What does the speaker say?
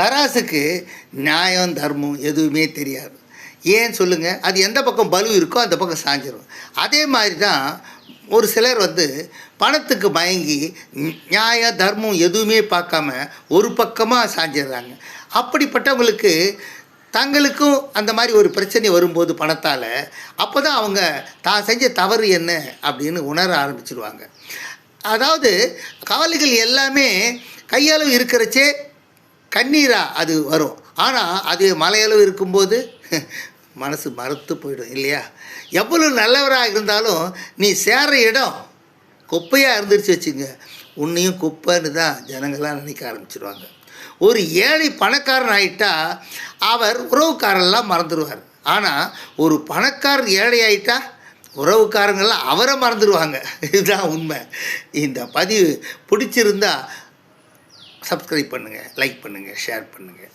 தராசுக்கு நியாயம் தர்மம் எதுவுமே தெரியாது. ஏன் சொல்லுங்கள்? அது எந்த பக்கம் பலு இருக்கோ அந்த பக்கம் சாஞ்சிரும். அதே மாதிரி தான் ஒரு சிலர் பணத்துக்கு மயங்கி நியாய தர்மம் எதுவுமே பார்க்காம ஒரு பக்கமாக சாஞ்சிடுறாங்க. அப்படிப்பட்டவங்களுக்கு தங்களுக்கும் அந்த மாதிரி ஒரு பிரச்சனை வரும்போது பணத்தால் அப்போ தான் அவங்க தான் செஞ்ச தவறு என்ன அப்படின்னு உணர ஆரம்பிச்சிடுவாங்க. அதாவது கவலைகள் எல்லாமே கையளவு இருக்கிறச்சே கண்ணீராக அது வரும். ஆனால் அது மலையளவு இருக்கும்போது மனசு மறுத்து போயிடும் இல்லையா? எவ்வளோ நல்லவராக இருந்தாலும் நீ சேர்ற இடம் குப்பையாக இருந்துருச்சு வச்சுங்க, உன்னையும் குப்பைன்னு தான் ஜனங்களாம் நினைக்க ஆரம்பிச்சிடுவாங்க. ஒரு ஏழை பணக்காரன் ஆகிட்டா அவர் உறவுக்காரெல்லாம் மறந்துடுவார். ஆனால் ஒரு பணக்காரர் ஏழை ஆகிட்டா உறவுக்காரங்கள்லாம் அவரை மறந்துடுவாங்க. இதுதான் உண்மை. இந்த பதிவு பிடிச்சிருந்தா சப்ஸ்கிரைப் பண்ணுங்கள், லைக் பண்ணுங்கள், ஷேர் பண்ணுங்கள்.